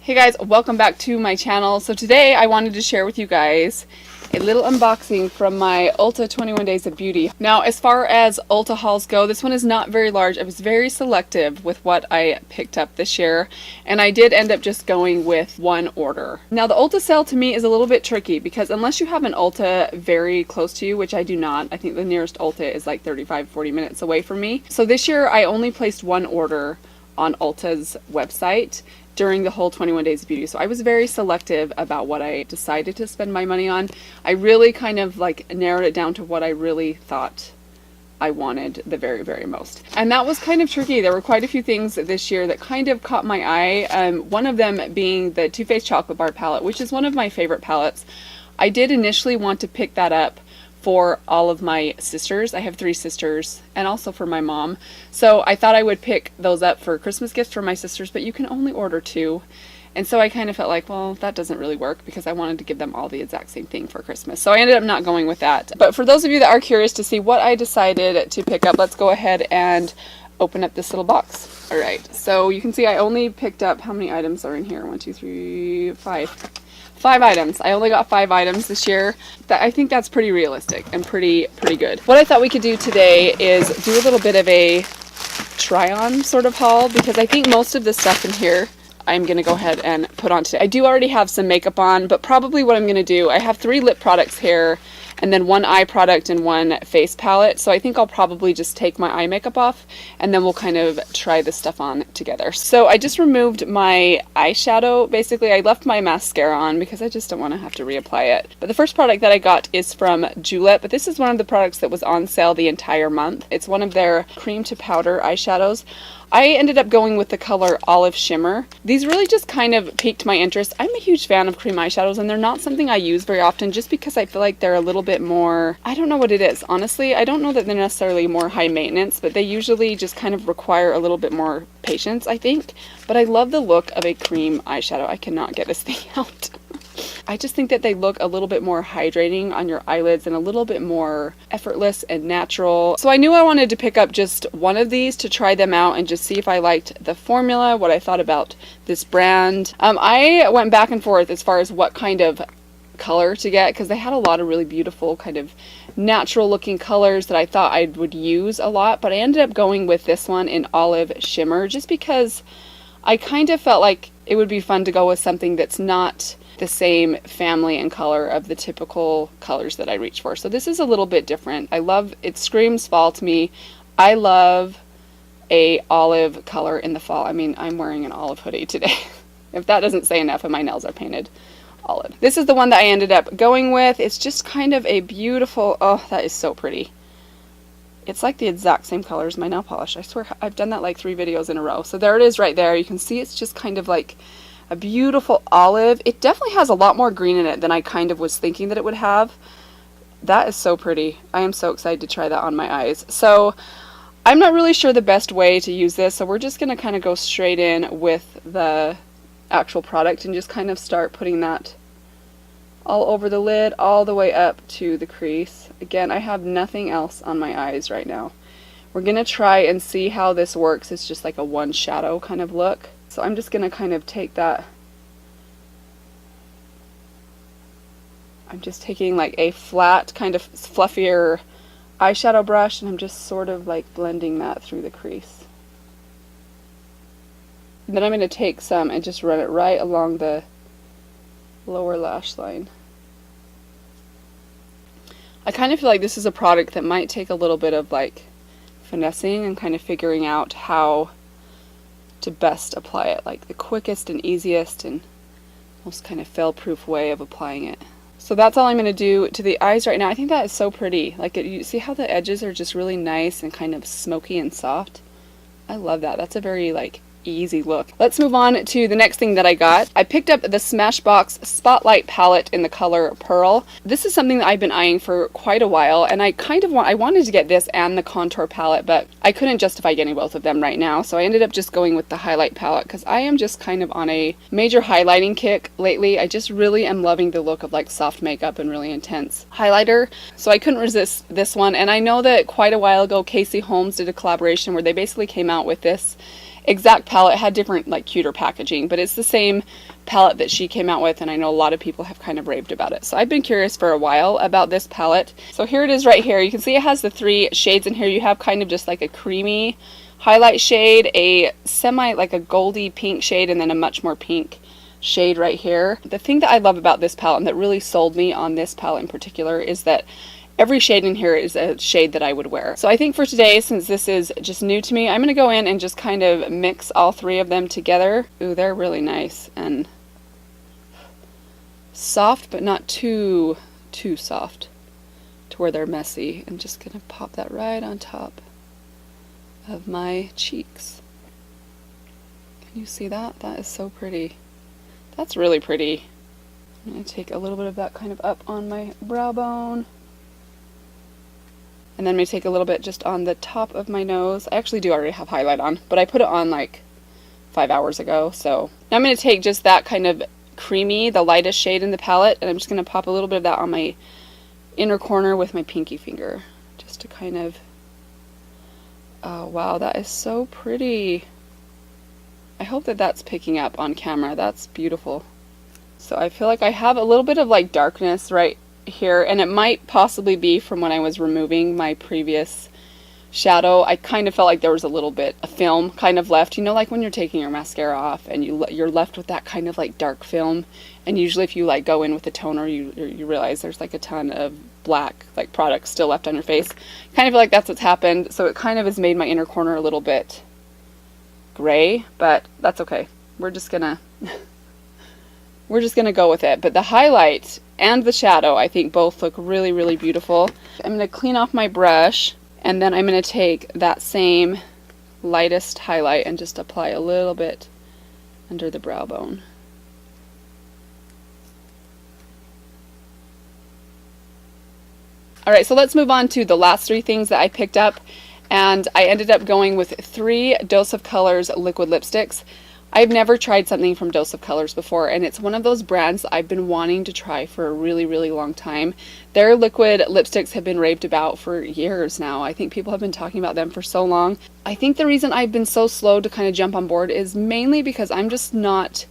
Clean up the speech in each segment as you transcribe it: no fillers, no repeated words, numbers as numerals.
Hey guys, welcome back to my channel. So today I wanted to share with you guys a little unboxing from my Ulta 21 Days of Beauty. Now, as far as Ulta hauls go, this one is not very large. I was very selective with what I picked up this year, and I did end up just going with one order. Now, the Ulta sale to me is a little bit tricky because unless you have an Ulta very close to you, which I do not, I think the nearest Ulta is like 35-40 minutes away from me. So this year I only placed one order on Ulta's website during the whole 21 Days of Beauty. So I was very selective about what I decided to spend my money on. I really kind of like narrowed it down to what I really thought I wanted the very, very most. And that was kind of tricky. There were quite a few things this year that kind of caught my eye. One of them being the Too Faced Chocolate Bar palette, which is one of my favorite palettes. I did initially want to pick that up for all of my sisters. I have 3 sisters, and also for my mom. So I thought I would pick those up for Christmas gifts for my sisters, but you can only order 2. And so I kind of felt like, well, that doesn't really work because I wanted to give them all the exact same thing for Christmas. So I ended up not going with that. But for those of you that are curious to see what I decided to pick up, let's go ahead and open up this little box. All right, so you can see I only picked up, how many items are in here? 1, 2, 3, 5. 5 items. I only got 5 items this year. I think that's pretty realistic and pretty good. What I thought we could do today is do a little bit of a try-on sort of haul, because I think most of the stuff in here I'm going to go ahead and put on today. I do already have some makeup on, but probably what I'm going to do, I have 3 lip products here, and then 1 eye product and 1 face palette. So I think I'll probably just take my eye makeup off, and then we'll kind of try this stuff on together. So I just removed my eyeshadow. Basically, I left my mascara on because I just don't want to have to reapply it. But the first product that I got is from Gillette, but this is one of the products that was on sale the entire month. It's one of their cream to powder eyeshadows. I ended up going with the color Olive Shimmer. These really just kind of piqued my interest. I'm a huge fan of cream eyeshadows, and they're not something I use very often just because I feel like they're a little bit more, I don't know what it is. Honestly, I don't know that they're necessarily more high maintenance, but they usually just kind of require a little bit more patience, I think. But I love the look of a cream eyeshadow. I cannot get this thing out. I just think that they look a little bit more hydrating on your eyelids and a little bit more effortless and natural. So I knew I wanted to pick up just one of these to try them out and just see if I liked the formula, what I thought about this brand. I went back and forth as far as what kind of color to get, because they had a lot of really beautiful kind of natural looking colors that I thought I would use a lot, but I ended up going with this one in Olive Shimmer just because I kind of felt like it would be fun to go with something that's not the same family and color of the typical colors that I reach for. So this is a little bit different. I love, it screams fall to me. I love a olive color in the fall. I mean, I'm wearing an olive hoodie today. If that doesn't say enough, and my nails are painted olive. This is the one that I ended up going with. It's just kind of a beautiful, oh, that is so pretty. It's like the exact same color as my nail polish. I swear I've done that like 3 videos in a row. So there it is right there. You can see it's just kind of like a beautiful olive. It definitely has a lot more green in it than I kind of was thinking that it would have. That is so pretty. I am so excited to try that on my eyes. So I'm not really sure the best way to use this, so we're just going to kind of go straight in with the actual product and just kind of start putting that all over the lid, all the way up to the crease. Again, I have nothing else on my eyes right now. We're going to try and see how this works. It's just like a one shadow kind of look. So I'm just going to kind of take that. I'm just taking like a flat, kind of fluffier eyeshadow brush, and I'm just sort of like blending that through the crease. And then I'm going to take some and just run it right along the lower lash line. I kind of feel like this is a product that might take a little bit of like finessing and kind of figuring out how to best apply it, like the quickest and easiest and most kind of fail-proof way of applying it. So that's all I'm going to do to the eyes right now. I think that is so pretty. Like you see how the edges are just really nice and kind of smoky and soft? I love that. That's a very like easy look. Let's move on to the next thing that I got. I picked up the Smashbox Spotlight palette in the color Pearl. This is something that I've been eyeing for quite a while, and I wanted to get this and the contour palette, but I couldn't justify getting both of them right now, so I ended up just going with the highlight palette because I am just kind of on a major highlighting kick lately. I just really am loving the look of like soft makeup and really intense highlighter, so I couldn't resist this one. And I know that quite a while ago Casey Holmes did a collaboration where they basically came out with this exact palette. It had different, like, cuter packaging, but it's the same palette that she came out with, and I know a lot of people have kind of raved about it. So I've been curious for a while about this palette. So here it is right here. You can see it has the 3 shades in here. You have kind of just like a creamy highlight shade, a semi, like a goldy pink shade, and then a much more pink shade right here. The thing that I love about this palette, and that really sold me on this palette in particular, is that every shade in here is a shade that I would wear. So I think for today, since this is just new to me, I'm going to go in and just kind of mix all 3 of them together. Ooh, they're really nice and soft, but not too soft to where they're messy. I'm just going to pop that right on top of my cheeks. Can you see that? That is so pretty. That's really pretty. I'm going to take a little bit of that kind of up on my brow bone. And then I'm going to take a little bit just on the top of my nose. I actually do already have highlight on, but I put it on like 5 hours ago. So now I'm going to take just that kind of creamy, the lightest shade in the palette, and I'm just going to pop a little bit of that on my inner corner with my pinky finger. Just to kind of... Oh wow, that is so pretty. I hope that that's picking up on camera. That's beautiful. So I feel like I have a little bit of like darkness right here, and it might possibly be from when I was removing my previous shadow. I kind of felt like there was a little bit of film kind of left, you know, like when you're taking your mascara off and you're left with that kind of like dark film. And usually if you like go in with the toner, you realize there's like a ton of black like product still left on your face. Kind of feel like that's what's happened. So it kind of has made my inner corner a little bit gray, but that's okay. We're just gonna go with it. But the highlight and the shadow, I think both look really, really beautiful. I'm gonna clean off my brush, and then I'm gonna take that same lightest highlight and just apply a little bit under the brow bone. Alright, so let's move on to the last 3 things that I picked up, and I ended up going with 3 Dose of Colors liquid lipsticks. I've never tried something from Dose of Colors before, and it's one of those brands that I've been wanting to try for a really, really long time. Their liquid lipsticks have been raved about for years now. I think people have been talking about them for so long. I think the reason I've been so slow to kind of jump on board is mainly because I'm just not,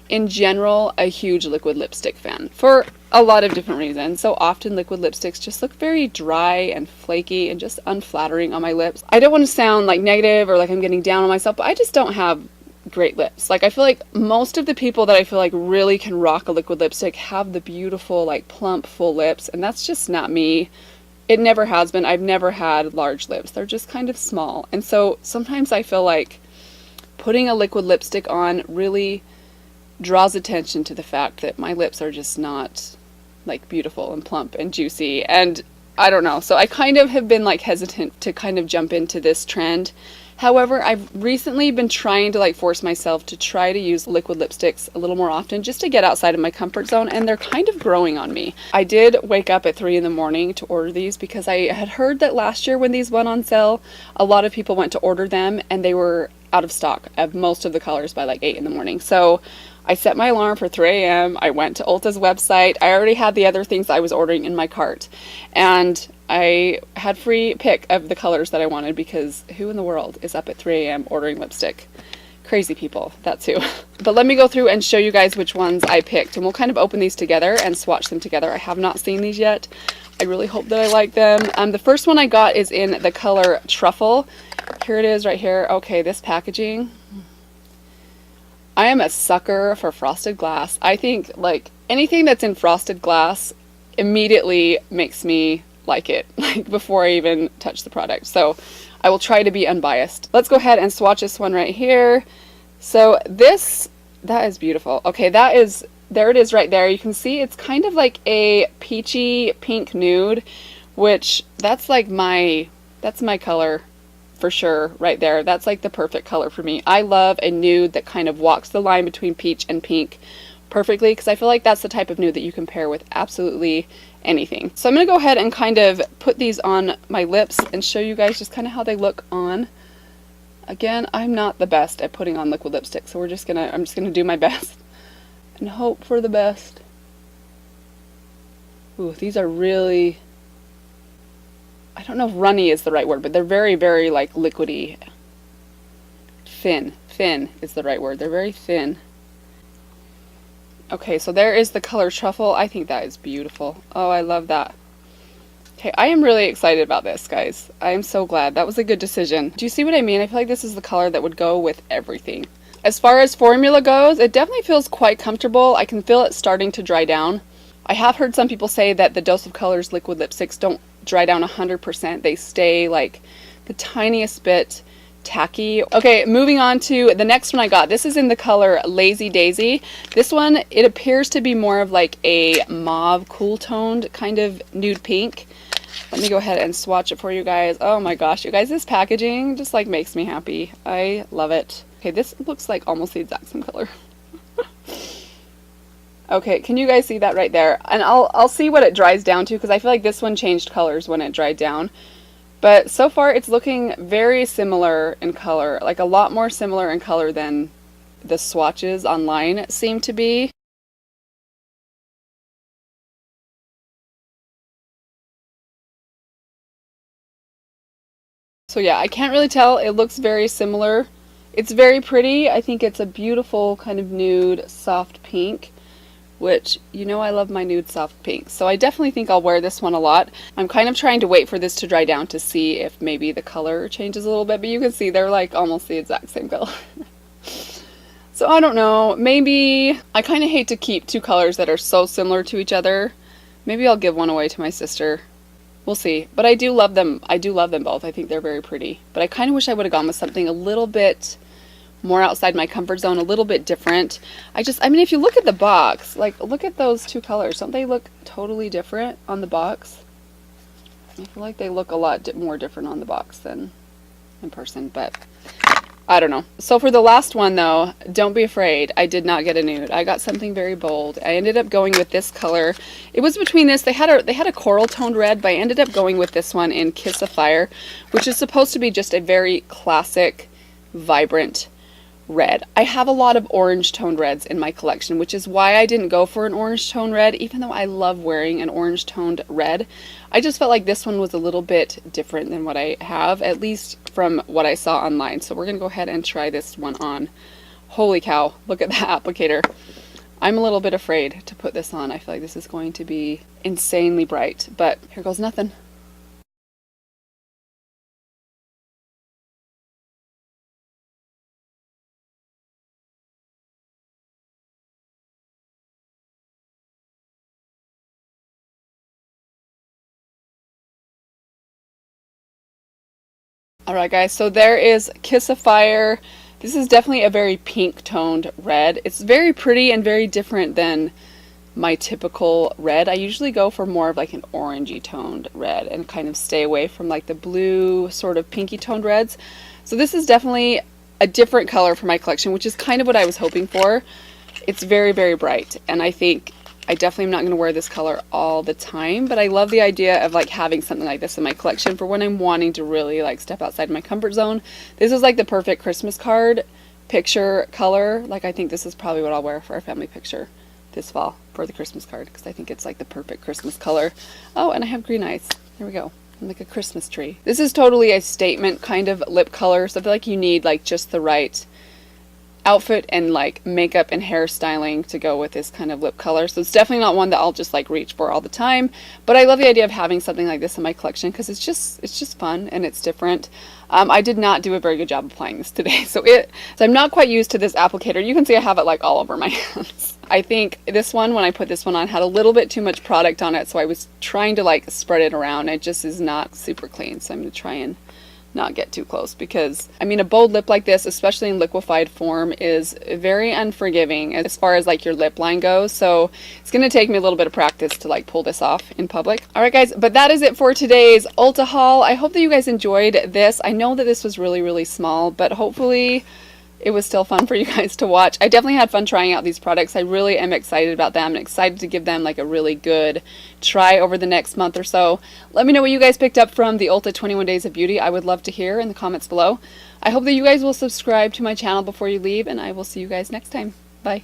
in general, a huge liquid lipstick fan for a lot of different reasons. So often liquid lipsticks just look very dry and flaky and just unflattering on my lips. I don't want to sound like negative or like I'm getting down on myself, but I just don't have great lips. Like I feel like most of the people that I feel like really can rock a liquid lipstick have the beautiful like plump full lips, and that's just not me. It never has been. I've never had large lips. They're just kind of small. And so sometimes I feel like putting a liquid lipstick on really draws attention to the fact that my lips are just not like beautiful and plump and juicy, and I don't know. So I kind of have been like hesitant to kind of jump into this trend. However, I've recently been trying to like force myself to try to use liquid lipsticks a little more often just to get outside of my comfort zone, and they're kind of growing on me. I did wake up at 3 in the morning to order these because I had heard that last year when these went on sale, a lot of people went to order them and they were out of stock of most of the colors by like 8 in the morning. So I set my alarm for 3 a.m. I went to Ulta's website. I already had the other things I was ordering in my cart, and I had free pick of the colors that I wanted because who in the world is up at 3 a.m. ordering lipstick? Crazy people, that's who. But let me go through and show you guys which ones I picked, and we'll kind of open these together and swatch them together. I have not seen these yet. I really hope that I like them. The first one I got is in the color Truffle. Here it is right here. Okay, this packaging. I am a sucker for frosted glass. I think like anything that's in frosted glass immediately makes me like it, like before I even touch the product. So I will try to be unbiased. Let's go ahead and swatch this one right here. So that is beautiful. Okay, there it is right there. You can see it's kind of like a peachy pink nude, which that's my color for sure right there. That's like the perfect color for me. I love a nude that kind of walks the line between peach and pink perfectly, because I feel like that's the type of nude that you can pair with absolutely anything. So I'm going to go ahead and kind of put these on my lips and show you guys just kind of how they look on. Again, I'm not the best at putting on liquid lipstick, so I'm just gonna do my best and hope for the best. Ooh, these are really, I don't know if runny is the right word, but they're very, very like liquidy. Thin thin is the right word. They're very thin. Okay, so there is the color Truffle. I think that is beautiful. Oh, I love that. Okay, I am really excited about this, guys. I am so glad. That was a good decision. Do you see what I mean? I feel like this is the color that would go with everything. As far as formula goes, it definitely feels quite comfortable. I can feel it starting to dry down. I have heard some people say that the Dose of Colors liquid lipsticks don't dry down 100%. They stay like the tiniest bit tacky. Okay, moving on to the next one I got. This is in the color Lazy Daisy. This one, it appears to be more of like a mauve cool toned kind of nude pink. Let me go ahead and swatch it for you guys. Oh my gosh, you guys, this packaging just like makes me happy. I love it. Okay, this looks like almost the exact same color. Okay, can you guys see that right there? And I'll see what it dries down to, because I feel like this one changed colors when it dried down. But so far it's looking very similar in color, like a lot more similar in color than the swatches online seem to be. So yeah, I can't really tell. It looks very similar. It's very pretty. I think it's a beautiful kind of nude, soft pink, which, you know, I love my nude soft pinks. So I definitely think I'll wear this one a lot. I'm kind of trying to wait for this to dry down to see if maybe the color changes a little bit, but you can see they're like almost the exact same color. So I don't know, maybe I kind of hate to keep two colors that are so similar to each other. Maybe I'll give one away to my sister. We'll see. But I do love them. I do love them both. I think they're very pretty. But I kind of wish I would have gone with something a little bit more outside my comfort zone, a little bit different. I mean, if you look at the box, like, look at those two colors. Don't they look totally different on the box? I feel like they look a lot more different on the box than in person, but I don't know. So for the last one though, don't be afraid. I did not get a nude. I got something very bold. I ended up going with this color. It was between this. They had a coral toned red, but I ended up going with this one in Kiss of Fire, which is supposed to be just a very classic, vibrant red. I have a lot of orange toned reds in my collection, which is why I didn't go for an orange toned red, even though I love wearing an orange toned red. I just felt like this one was a little bit different than what I have, at least from what I saw online. So we're gonna go ahead and try this one on. Holy cow, look at that applicator. I'm a little bit afraid to put this on. I feel like this is going to be insanely bright, but here goes nothing. Alright guys, so there is Kiss of Fire. This is definitely a very pink toned red. It's very pretty and very different than my typical red. I usually go for more of like an orangey toned red and kind of stay away from like the blue sort of pinky toned reds. So this is definitely a different color for my collection, which is kind of what I was hoping for. It's very, very bright, and I think I definitely am not going to wear this color all the time, but I love the idea of like having something like this in my collection for when I'm wanting to really like step outside my comfort zone. This is like the perfect Christmas card picture color. Like, I think this is probably what I'll wear for our family picture this fall for the Christmas card, because I think it's like the perfect Christmas color. Oh, and I have green eyes. Here we go. I'm like a Christmas tree. This is totally a statement kind of lip color, so I feel like you need like just the right outfit and like makeup and hairstyling to go with this kind of lip color. So it's definitely not one that I'll just like reach for all the time, but I love the idea of having something like this in my collection because it's just fun and it's different. I did not do a very good job applying this today, so I'm not quite used to this applicator. You can see I have it like all over my hands. I think this one, when I put this one on, had a little bit too much product on it, so I was trying to like spread it around. It just is not super clean, so I'm going to try and not get too close, because I mean, a bold lip like this, especially in liquefied form, is very unforgiving as far as like your lip line goes. So it's going to take me a little bit of practice to like pull this off in public. All right guys, but that is it for today's Ulta haul. I hope that you guys enjoyed this. I know that this was really, really small, but hopefully it was still fun for you guys to watch. I definitely had fun trying out these products. I really am excited about them and excited to give them like a really good try over the next month or so. Let me know what you guys picked up from the Ulta 21 Days of Beauty. I would love to hear in the comments below. I hope that you guys will subscribe to my channel before you leave, and I will see you guys next time. Bye.